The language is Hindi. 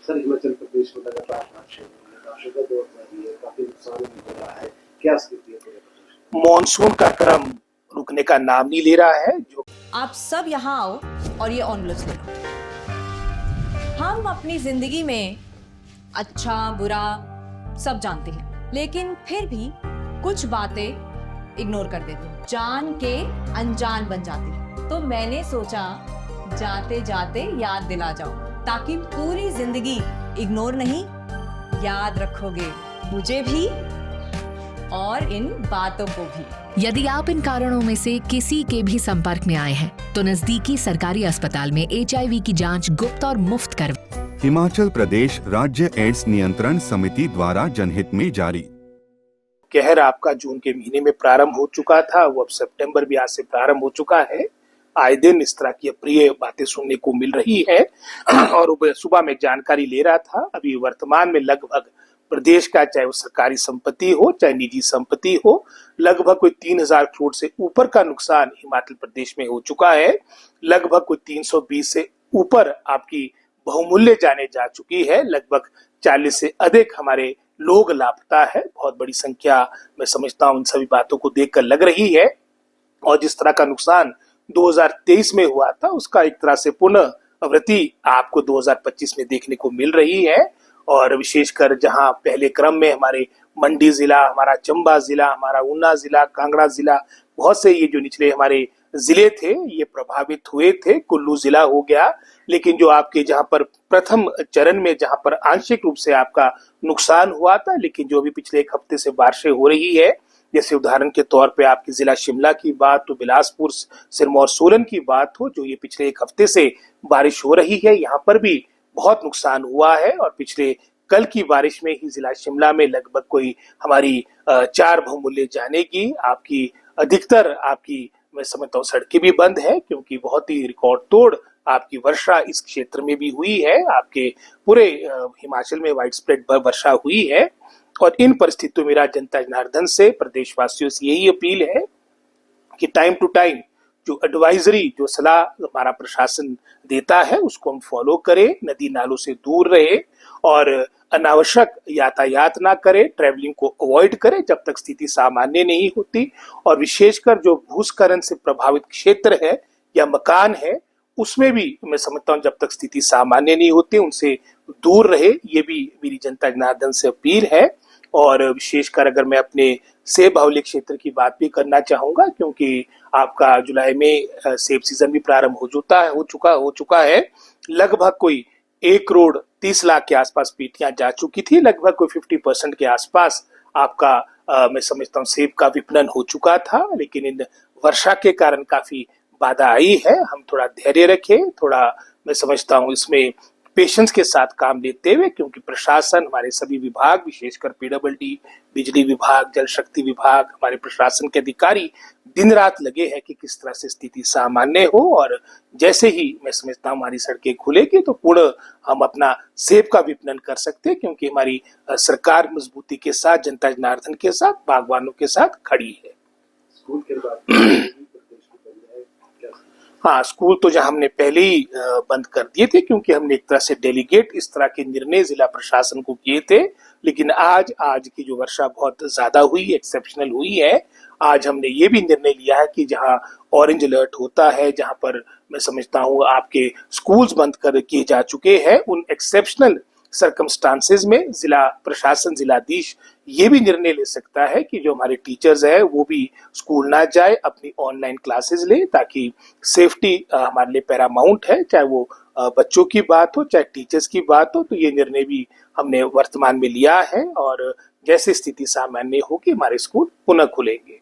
सर, हिमाचल प्रदेश में लगातार बारिश का दौर जारी है, काफी नुकसान भी हो रहा है। क्या स्थिति है पूरे प्रदेश में? मॉनसून का क्रम रुकने का नाम नहीं ले रहा है। जो आप सब यहाँ आओ और ये ऑनवलप्स ले लो। हम अपनी जिंदगी में अच्छा बुरा सब जानते हैं, लेकिन फिर भी कुछ बातें इग्नोर कर देते हैं, जान के अनजान बन जाती है। तो मैंने सोचा जाते जाते याद दिला जाओ, ताकि पूरी जिंदगी इग्नोर नहीं, याद रखोगे मुझे भी और इन बातों को भी। यदि आप इन कारणों में से किसी के भी संपर्क में आए हैं तो नजदीकी सरकारी अस्पताल में HIV की जांच गुप्त और मुफ्त कर। हिमाचल प्रदेश राज्य एड्स नियंत्रण समिति द्वारा जनहित में जारी। कहर आपका जून के महीने में प्रारंभ हो चुका था, वो अब सितंबर भी आज से प्रारंभ हो चुका है। आए दिन इस तरह की अप्रिय बातें सुनने को मिल रही है और सुबह में जानकारी ले रहा था। अभी वर्तमान में लगभग प्रदेश का, चाहे वो सरकारी संपत्ति हो चाहे निजी संपत्ति हो, लगभग कोई 3000 करोड़ से ऊपर का नुकसान हिमाचल प्रदेश में हो चुका है। लगभग कोई 320 से ऊपर आपकी बहुमूल्य जाने जा चुकी है। लगभग 40 से अधिक हमारे लोग लापता है। बहुत बड़ी संख्या मैं समझता हूँ इन सभी बातों को देखकर लग रही है। और जिस तरह का नुकसान 2023 में हुआ था, उसका एक तरह से पुनरावृत्ति आपको 2025 में देखने को मिल रही है। और विशेषकर जहां पहले क्रम में हमारे मंडी जिला, हमारा चंबा जिला, हमारा ऊना जिला, कांगड़ा जिला, बहुत से ये जो निचले हमारे जिले थे ये प्रभावित हुए थे। कुल्लू जिला हो गया। लेकिन जो आपके जहां पर प्रथम चरण में जहां पर आंशिक रूप से आपका नुकसान हुआ था, लेकिन जो भी पिछले एक हफ्ते से बारिशें हो रही है, जैसे उदाहरण के तौर पे आपकी जिला शिमला की बात हो, बिलासपुर, सिरमौर, सोलन की बात हो, जो ये पिछले एक हफ्ते से बारिश हो रही है, यहाँ पर भी बहुत नुकसान हुआ है। और पिछले कल की बारिश में ही जिला शिमला में लगभग कोई हमारी 4 बहुमूल्य जाने की आपकी अधिकतर आपकी मैं समझता हूँ सड़कें भी बंद है, क्योंकि बहुत ही रिकॉर्ड तोड़ आपकी वर्षा इस क्षेत्र में भी हुई है। आपके पूरे हिमाचल में वाइड स्प्रेड वर्षा हुई है। और इन परिस्थितियों में जनता जनार्दन से, प्रदेशवासियों से यही अपील है कि टाइम टू टाइम जो एडवाइजरी, जो सलाह हमारा प्रशासन देता है, उसको हम फॉलो करें। नदी नालों से दूर रहे और अनावश्यक यातायात ना करें, ट्रैवलिंग को अवॉइड करें जब तक स्थिति सामान्य नहीं होती। और विशेषकर जो भूस्खलन से प्रभावित क्षेत्र है या मकान है, उसमें भी मैं समझता हूँ जब तक स्थिति सामान्य नहीं होती उनसे दूर रहे। ये भी मेरी जनता जनार्दन से अपील है। और विशेषकर अगर मैं अपने सेब बाहुल्य क्षेत्र की बात भी करना चाहूंगा, क्योंकि आपका जुलाई में सेब सीजन भी प्रारंभ हो चुका है। लगभग कोई 1 करोड़ 30 लाख के आसपास पेटियां जा चुकी थी। लगभग कोई 50% के आसपास आपका मैं समझता हूँ सेब का विपणन हो चुका था। लेकिन इन वर्षा के कारण काफी बाधा आई है। हम थोड़ा धैर्य रखें, थोड़ा मैं समझता हूँ इसमें पेशेंस के साथ काम लेते हुए, क्योंकि प्रशासन, हमारे सभी विभाग, विशेषकर PWD, बिजली विभाग, जल शक्ति विभाग, हमारे प्रशासन के अधिकारी दिन रात लगे हैं कि किस तरह से स्थिति सामान्य हो। और जैसे ही मैं समझता हूँ हमारी सड़कें खुलेगी तो पूर्ण हम अपना सेब का विपणन कर सकते हैं, क्योंकि हमारी सरकार मजबूती के साथ, जनता जनार्दन के साथ, बागवानों के साथ खड़ी है। स्कूल के बाद हाँ, स्कूल तो जहां हमने पहले ही बंद कर दिए थे, क्योंकि हमने एक तरह से डेलीगेट इस तरह के निर्णय जिला प्रशासन को किए थे। लेकिन आज की जो वर्षा बहुत ज्यादा हुई, एक्सेप्शनल हुई है, आज हमने ये भी निर्णय लिया है कि जहां ऑरेंज अलर्ट होता है, जहां पर मैं समझता हूँ आपके स्कूल्स बंद कर किए जा चुके हैं, उन एक्सेप्शनल सर्कमस्टांसेस में जिला प्रशासन, जिलाधीश ये भी निर्णय ले सकता है कि जो हमारे टीचर्स है वो भी स्कूल ना जाए, अपनी ऑनलाइन क्लासेस ले, ताकि सेफ्टी हमारे लिए पैरामाउंट है। चाहे वो बच्चों की बात हो, चाहे टीचर्स की बात हो, तो ये निर्णय भी हमने वर्तमान में लिया है। और जैसे स्थिति सामान्य होगी हमारे स्कूल पुनः खुलेंगे।